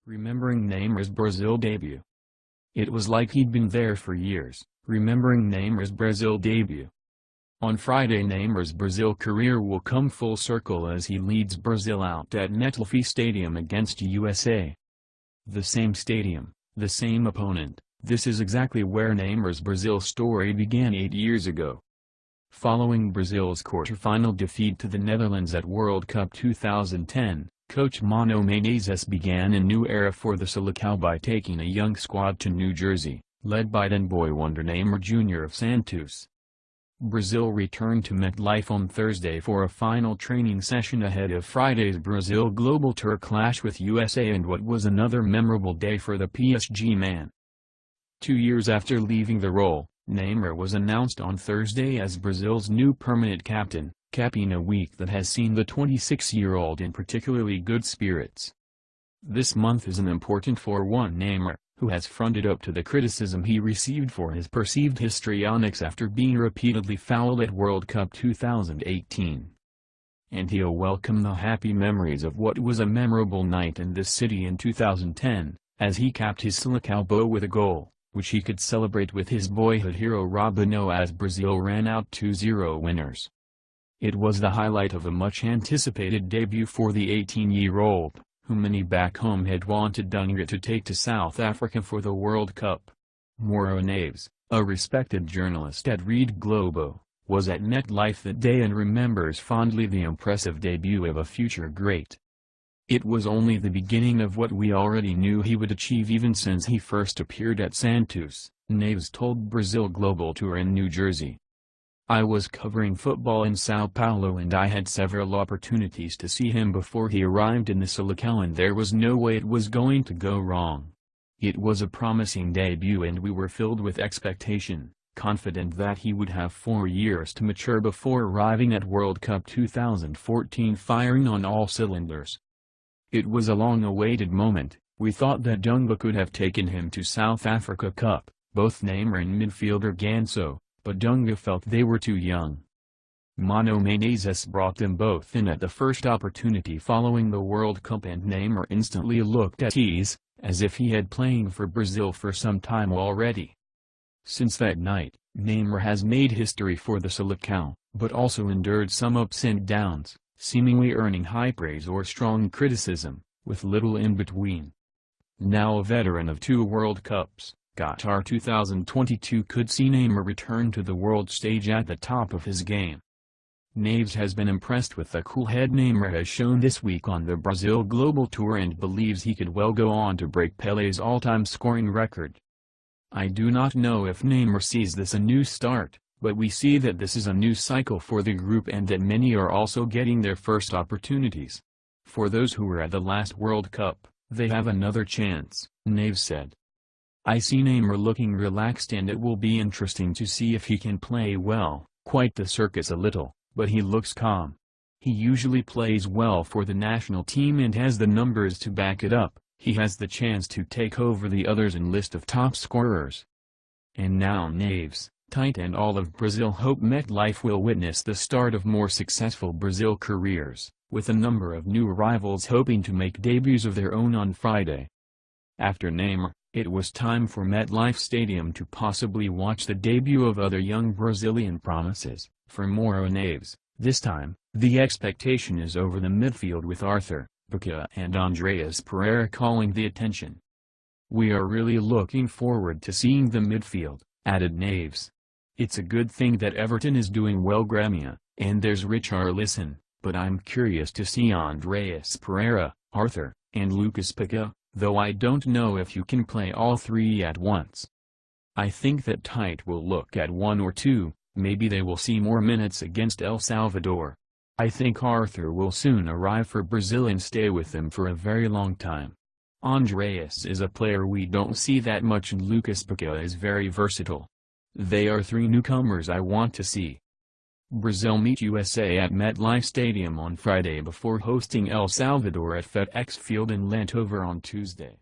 remembering Neymar's Brazil debut. It was like he'd been there for years, remembering Neymar's Brazil debut. On Friday, Neymar's Brazil career will come full circle as he leads Brazil out at Netlfe Stadium against USA. The same stadium, the same opponent, this is exactly where Neymar's Brazil story began 8 years ago. Following Brazil's quarter-final defeat to the Netherlands at World Cup 2010, coach Mano Menezes began a new era for the Seleção by taking a young squad to New Jersey, led by then boy wonder Neymar Jr. of Santos. Brazil returned to MetLife on Thursday for a final training session ahead of Friday's Brazil Global Tour clash with USA and what was another memorable day for the PSG man. 2 years after leaving the role, Neymar was announced on Thursday as Brazil's new permanent captain, capping a week that has seen the 26-year-old in particularly good spirits. This month is an important for one Neymar, who has fronted up to the criticism he received for his perceived histrionics after being repeatedly fouled at World Cup 2018. And he'll welcome the happy memories of what was a memorable night in this city in 2010, as he capped his Seleção bow with a goal, which he could celebrate with his boyhood hero Robinho as Brazil ran out 2-0 winners. It was the highlight of a much-anticipated debut for the 18-year-old, who many back home had wanted to take to South Africa for the World Cup. Mauro Neves, a respected journalist at Rede Globo, was at MetLife that day and remembers fondly the impressive debut of a future great. It was only the beginning of what we already knew he would achieve even since he first appeared at Santos, Neves told Brazil Global Tour in New Jersey. I was covering football in Sao Paulo and I had several opportunities to see him before he arrived in the Seleção and there was no way it was going to go wrong. It was a promising debut and we were filled with expectation, confident that he would have 4 years to mature before arriving at World Cup 2014 firing on all cylinders. It was a long-awaited moment. We thought that Dunga could have taken him to South Africa Cup, both Neymar and midfielder Ganso, but Dunga felt they were too young. Mano Menezes brought them both in at the first opportunity following the World Cup and Neymar instantly looked at ease, as if he had playing for Brazil for some time already. Since that night, Neymar has made history for the Seleção, but also endured some ups and downs, seemingly earning high praise or strong criticism, with little in between. Now a veteran of 2 World Cups, Qatar 2022 could see Neymar return to the world stage at the top of his game. Neves has been impressed with the cool head Neymar has shown this week on the Brazil Global Tour and believes he could well go on to break Pelé's all-time scoring record. I do not know if Neymar sees this a new start, but we see that this is a new cycle for the group and that many are also getting their first opportunities. For those who were at the last World Cup, they have another chance, Neves said. I see Neymar looking relaxed and it will be interesting to see if he can play well, quite the circus a little, but he looks calm. He usually plays well for the national team and has the numbers to back it up. He has the chance to take over the others in list of top scorers. And now Neves, Tite and all of Brazil hope MetLife will witness the start of more successful Brazil careers, with a number of new arrivals hoping to make debuts of their own on Friday. After Neymar, it was time for MetLife Stadium to possibly watch the debut of other young Brazilian promises. For Mauro Neves, this time, the expectation is over the midfield with Arthur, Paquetá and Andreas Pereira calling the attention. We are really looking forward to seeing the midfield, added Neves. It's a good thing that Everton is doing well Gremia, and there's Richarlison, but I'm curious to see Andreas Pereira, Arthur, and Lucas Paquetá, though I don't know if you can play all 3 at once. I think that Tite will look at 1 or 2, maybe they will see more minutes against El Salvador. I think Arthur will soon arrive for Brazil and stay with them for a very long time. Andreas is a player we don't see that much and Lucas Paquetá is very versatile. They are 3 newcomers I want to see. Brazil meet USA at MetLife Stadium on Friday before hosting El Salvador at FedEx Field in Lantover on Tuesday.